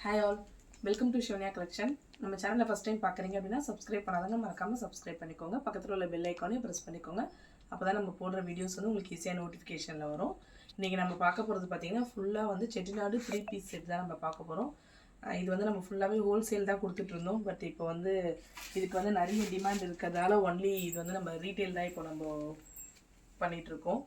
Hi all, welcome to Shivanya Collection. நம்ம சேனலை first time பார்க்குறீங்க அப்படின்னா சப்ஸ்கிரைப் பண்ணாதவங்க மறக்காமல் சப்ஸ்கிரைப் பண்ணிக்கோங்க. பக்கத்தில் உள்ள பெல் ஐக்கானையும் ப்ரெஸ் பண்ணிக்கோங்க. அப்போ தான் நம்ம போடுற வீடியோஸ் வந்து உங்களுக்கு ஈஸியாக நோட்டிஃபிகேஷனில் வரும். இன்றைக்கி நம்ம பார்க்க போகிறது பார்த்திங்கன்னா ஃபுல்லாக வந்து செட்டிநாடு 3 பீஸ் செட் தான் நம்ம பார்க்க போகிறோம். இது வந்து நம்ம ஃபுல்லாகவே ஹோல்சேல் தான் கொடுத்துட்ருந்தோம். பட் இப்போ வந்து இதுக்கு வந்து நிறைய டிமாண்ட் இருக்கிறதால ஒன்லி இது வந்து நம்ம ரீட்டெயில் தான் இப்போ நம்ம பண்ணிகிட்ருக்கோம்.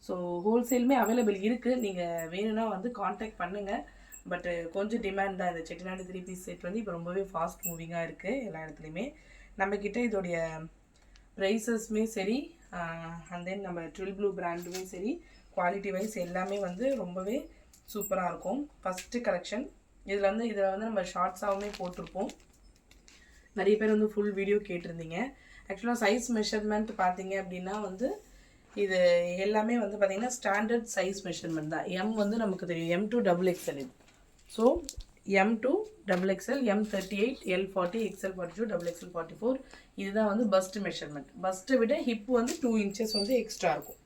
ஸோ ஹோல்சேலுமே அவைலபிள் இருக்குது. நீங்கள் வேணும்னா வந்து காண்டாக்ட் பண்ணுங்கள். பட் கொஞ்சம் டிமாண்ட் தான். இந்த செட்டிநாடு 3 பீஸ் செட் வந்து இப்போ ரொம்பவே ஃபாஸ்ட் மூவிங்காக இருக்குது எல்லா இடத்துலையுமே. நம்மக்கிட்ட இதோடைய ப்ரைஸஸ்மே சரி, அண்ட் தென் நம்ம ட்ரில் ப்ளூ பிராண்டுமே சரி, குவாலிட்டி வைஸ் எல்லாமே வந்து ரொம்பவே சூப்பராக இருக்கும். ஃபஸ்ட்டு கலெக்ஷன் இதில் வந்து நம்ம ஷார்ட்ஸாகவுமே போட்டிருப்போம். நிறைய பேர் வந்து ஃபுல் வீடியோ கேட்டிருந்தீங்க. ஆக்சுவலாக சைஸ் மெஷர்மெண்ட் பார்த்தீங்க அப்படின்னா வந்து இது எல்லாமே வந்து பார்த்திங்கன்னா ஸ்டாண்டர்ட் சைஸ் மெஷர்மெண்ட் தான். எம் வந்து நமக்கு தெரியும், M to XXL. இது so M to XXL, M38, L40, XL42, XXL 44 இதுதான் வந்து பஸ்ட் மெஷர்மெண்ட். பஸ்ட்டை விட ஹிப் வந்து 2 inches வந்து எக்ஸ்ட்ரா இருக்கும்.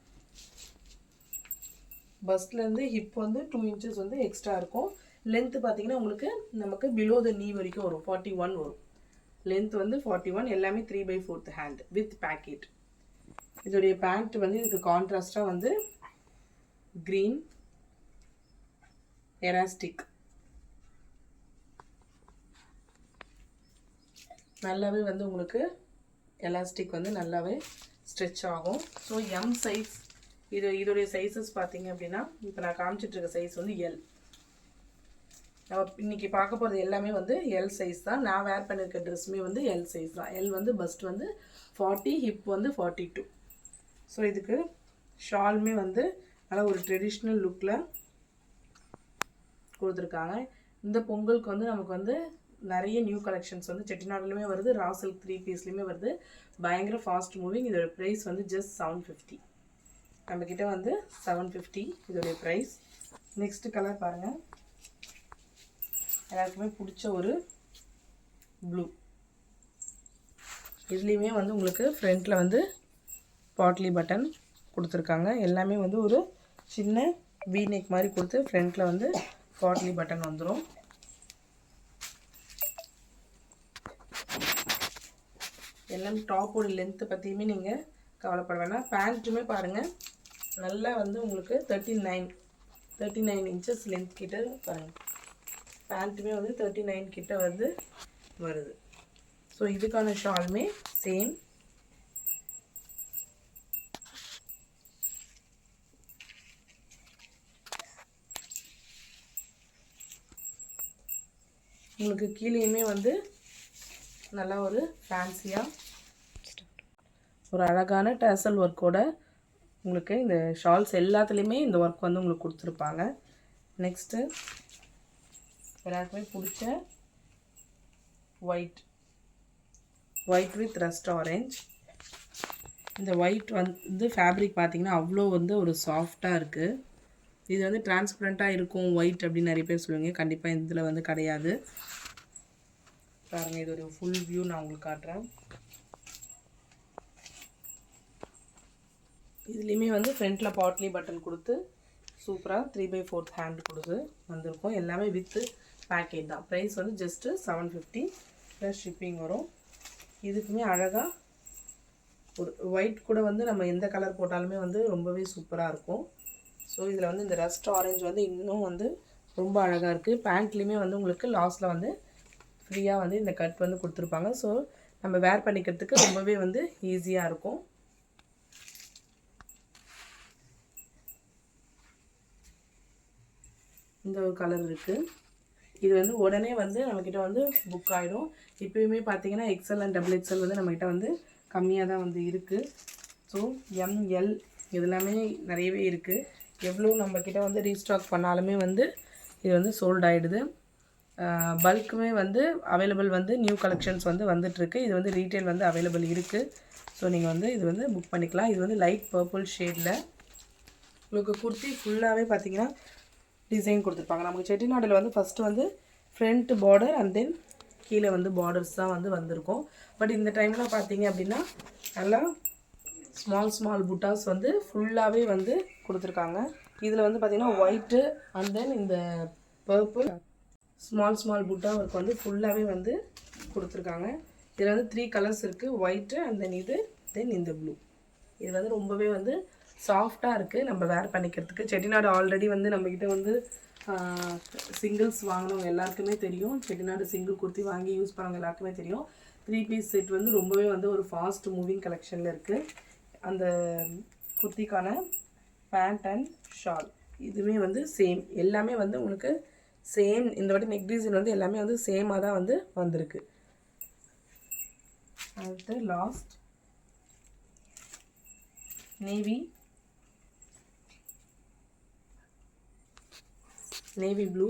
பஸ்ட்லேருந்து ஹிப் வந்து 2 inches வந்து எக்ஸ்ட்ரா இருக்கும். லென்த்து பார்த்தீங்கன்னா உங்களுக்கு நமக்கு பிலோ த நீ வரைக்கும் வரும், 41 வரும். லென்த் வந்து 41, எல்லாமே 3/4 ஹேண்ட் வித் பேக்கெட். இதோடைய பேண்ட் வந்து இதுக்கு கான்ட்ராஸ்டாக வந்து க்ரீன் எலாஸ்டிக் நல்லாவே வந்து உங்களுக்கு எலாஸ்டிக் வந்து நல்லாவே ஸ்ட்ரெச் ஆகும். ஸோ எம் சைஸ் இதோடைய சைஸஸ் பார்த்தீங்க அப்படின்னா இப்போ நான் காமிச்சிட்ருக்க சைஸ் வந்து எல். நம்ம இன்றைக்கி பார்க்க போகிறது எல்லாமே வந்து எல் சைஸ் தான். நான் வேர் பண்ணியிருக்க ட்ரெஸ்ஸுமே வந்து எல் சைஸ் தான். எல் வந்து பஸ்ட் வந்து 40, ஹிப் வந்து 42. ஸோ இதுக்கு ஷாலுமே வந்து நல்லா ஒரு ட்ரெடிஷ்னல் லுக்கில் கொடுத்துருக்காங்க. இந்த பொங்கலுக்கு வந்து நமக்கு வந்து நிறைய நியூ கலெக்ஷன்ஸ் வந்து செட்டிநாடுலையுமே வருது, ரா சில்க் 3 பீஸ்லையுமே வருது. பயங்கர ஃபாஸ்ட் மூவிங். இதோட ப்ரைஸ் வந்து ஜஸ்ட் 750. நம்மக்கிட்ட வந்து 750 இதோடைய ப்ரைஸ். நெக்ஸ்ட் கலர் பாருங்கள், எல்லாருக்குமே பிடிச்ச ஒரு ப்ளூ. இதுலேயுமே வந்து உங்களுக்கு ஃப்ரண்ட்டில் வந்து பாட்லி பட்டன் கொடுத்துருக்காங்க. எல்லாமே வந்து ஒரு சின்ன வி நெக் மாதிரி கொடுத்து ஃப்ரண்ட்டில் வந்து பாட்லி பட்டன் வந்துடும். எல்லாம் டாப்போட லென்த்து பற்றியுமே நீங்கள் கவலைப்பட வேணாம். பேண்ட்டுமே பாருங்கள், நல்லா வந்து உங்களுக்கு 39 inches லென்த் கிட்ட பாருங்கள். பேண்ட்டுமே வந்து 39 கிட்ட வந்து வருது. ஸோ இதுக்கான ஷாலுமே சேம். உங்களுக்கு கீழேயுமே வந்து நல்லா ஒரு ஃபேன்சியாக ஒரு அழகான டேசல் ஒர்க்கோட உங்களுக்கு இந்த ஷால்ஸ் எல்லாத்துலேயுமே இந்த ஒர்க் வந்து உங்களுக்கு கொடுத்துருப்பாங்க. நெக்ஸ்ட்டு எல்லாருக்குமே பிடிச்ச ஒயிட் வித் ரஸ்ட் ஆரஞ்ச். இந்த ஒயிட் வந்து ஃபேப்ரிக் பார்த்திங்கன்னா அவ்வளோ வந்து ஒரு சாஃப்டாக இருக்குது. இது வந்து டிரான்ஸ்பரண்ட்டாக இருக்கும் ஒயிட் அப்படின்னு நிறைய பேர் சொல்லுவீங்க. கண்டிப்பாக இதில் வந்து கிடையாது. பாருங்கள், இது ஒரு ஃபுல் வியூ நான் உங்களுக்கு காட்டுறேன். இதுலேயுமே வந்து ஃப்ரண்ட்டில் பாட்லி பட்டன் கொடுத்து சூப்பராக 3/4 ஹேண்ட் கொடுத்து வந்திருக்கும். எல்லாமே வித்து பேக்கேஜ் தான். ப்ரைஸ் வந்து ஜஸ்ட்டு 750 ப்ளஸ் ஷிப்பிங் வரும். இதுக்குமே அழகாக ஒரு ஒயிட் கூட வந்து நம்ம எந்த கலர் போட்டாலுமே வந்து ரொம்பவே சூப்பராக இருக்கும். ஸோ இதில் வந்து இந்த ரஸ்ட் ஆரஞ்சு வந்து இன்னும் வந்து ரொம்ப அழகாக இருக்குது. பேண்ட்லேயுமே வந்து உங்களுக்கு லாஸ்ட்டில் வந்து ஃப்ரீயாக வந்து இந்த கட் வந்து கொடுத்துருப்பாங்க. ஸோ நம்ம வேர் பண்ணிக்கிறதுக்கு ரொம்பவே வந்து ஈஸியாக இருக்கும். இந்த ஒரு கலர் இருக்குது. இது வந்து உடனே வந்து நம்மக்கிட்ட வந்து புக் ஆகிடும். இப்போயுமே பார்த்தீங்கன்னா XL and XXL வந்து நம்மக்கிட்ட வந்து கம்மியாக தான் வந்து இருக்குது. ஸோ ML இதெல்லாமே நிறையவே இருக்குது. எவ்வளோ நம்மக்கிட்ட வந்து ரீஸ்டாக் பண்ணாலுமே வந்து இது வந்து சோல்ட் ஆகிடுது. பல்க்குமே வந்து அவைலபிள் வந்து நியூ கலெக்ஷன்ஸ் வந்து வந்துட்டுருக்கு. இது வந்து ரீட்டெயில் வந்து அவைலபிள் இருக்குது. ஸோ நீங்கள் வந்து இது வந்து புக் பண்ணிக்கலாம். இது வந்து லைட் பர்பிள் ஷேடில் உங்களுக்கு குர்த்தி ஃபுல்லாகவே பார்த்தீங்கன்னா டிசைன் கொடுத்துருப்பாங்க. நமக்கு செட்டிநாடில் வந்து ஃபஸ்ட்டு வந்து ஃப்ரண்ட் பார்டர் அண்ட் தென் கீழே வந்து பார்டர்ஸ் தான் வந்து வந்திருக்கும். பட் இந்த டைமில் பார்த்தீங்க அப்படின்னா நல்லா ஸ்மால் புட்டாஸ் வந்து ஃபுல்லாகவே வந்து கொடுத்துருக்காங்க. இதில் வந்து பார்த்திங்கன்னா ஒயிட்டு அண்ட் தென் இந்த பர்பிள் ஸ்மால் புட்டா ஒர்க் வந்து ஃபுல்லாகவே வந்து கொடுத்துருக்காங்க. இதில் வந்து 3 கலர்ஸ் இருக்குது, ஒயிட்டு அண்ட் தென் இந்த ப்ளூ. இது வந்து ரொம்பவே வந்து சாஃப்டாக இருக்குது நம்ம வேர் பண்ணிக்கிறதுக்கு. செட்டிநாடு ஆல்ரெடி வந்து நம்மக்கிட்ட வந்து சிங்கிள்ஸ் வாங்கினவங்க எல்லாருக்குமே தெரியும். செட்டிநாடு சிங்கிள் குர்த்தி வாங்கி யூஸ் பண்ணவங்க எல்லாருக்குமே தெரியும். 3 பீஸ் செட் வந்து ரொம்பவே வந்து ஒரு ஃபாஸ்ட் மூவிங் கலெக்ஷனில் இருக்குது. அந்த குர்த்திக்கான பேண்ட் அண்ட் ஷால் இதுவுமே வந்து சேம், எல்லாமே வந்து உங்களுக்கு சேம். இந்த வாட்டி நெக் டிசைன் வந்து எல்லாமே வந்து சேமாக தான் வந்து வந்திருக்கு. அடுத்து லாஸ்ட் நேவி ப்ளூ.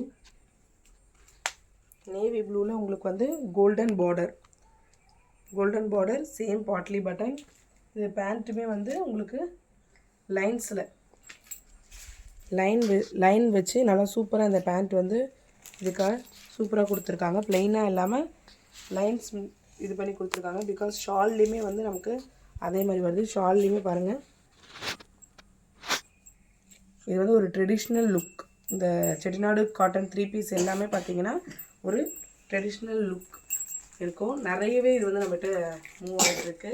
நேவி ப்ளூவில் உங்களுக்கு வந்து கோல்டன் பார்டர் சேம் பாட்லி பட்டன். இது பேண்ட்டுமே வந்து உங்களுக்கு லைன்ஸில் லைன் வச்சு நல்லா சூப்பராக இந்த பேண்ட் வந்து இதுக்காக சூப்பராக கொடுத்துருக்காங்க. ப்ளெயினாக இல்லாமல் லைன்ஸ் இது பண்ணி கொடுத்துருக்காங்க. பிகாஸ் ஷால்லையுமே வந்து நமக்கு அதே மாதிரி வருது. ஷால்லையுமே பாருங்கள், இது வந்து ஒரு ட்ரெடிஷ்னல் லுக். இந்த செட்டிநாடு காட்டன் 3 பீஸ் எல்லாமே பார்த்திங்கன்னா ஒரு ட்ரெடிஷ்னல் லுக் இருக்கும். நிறையவே இது வந்து நம்மகிட்ட மூவ் ஆகிட்டுருக்கு.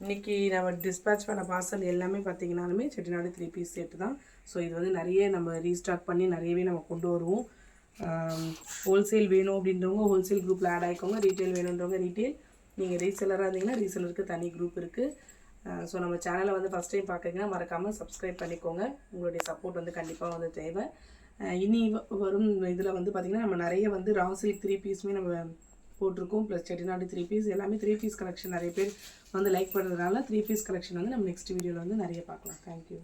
இன்றைக்கி நம்ம டிஸ்பேச் பண்ண பார்சல் எல்லாமே பார்த்திங்கனாலுமே செட்டிநாடு 3 பீஸ் செட்டு தான். ஸோ இது வந்து நிறைய நம்ம ரீஸ்டாக் பண்ணி நிறையவே நம்ம கொண்டு வருவோம். ஹோல்சேல் வேணும் அப்படின்றவங்க ஹோல்சேல் குரூப்பில் ஆட் ஆகிக்கோங்க. ரீட்டெயில் வேணுன்றவங்க ரீட்டெயில். நீங்கள் ரீசெல்லராக இருந்தீங்கன்னா ரீசெல்லருக்கு தனி குரூப் இருக்குது. ஸோ நம்ம சேனலை வந்து ஃபஸ்ட் டைம் பார்க்குறீங்கன்னா மறக்காமல் சப்ஸ்கிரைப் பண்ணிக்கோங்க. உங்களுடைய சப்போர்ட் வந்து கண்டிப்பாக வந்து தேவை. இனி வரும் இதில் வந்து பார்த்திங்கன்னா நம்ம நிறைய வந்து ரா சில்க் 3 பீஸுமே நம்ம போட்டிருக்கோம். ப்ளஸ் செட்டிநாடு 3 பீஸ் எல்லாமே 3 பீஸ் கலெக்ஷன் நிறைய பேர் வந்து லைக் பண்ணுறதுனால 3 பீஸ் கலெக்ஷன் வந்து நம்ம நெக்ஸ்ட் வீடியோவில் வந்து நிறைய பார்க்கலாம். தேங்க்யூ.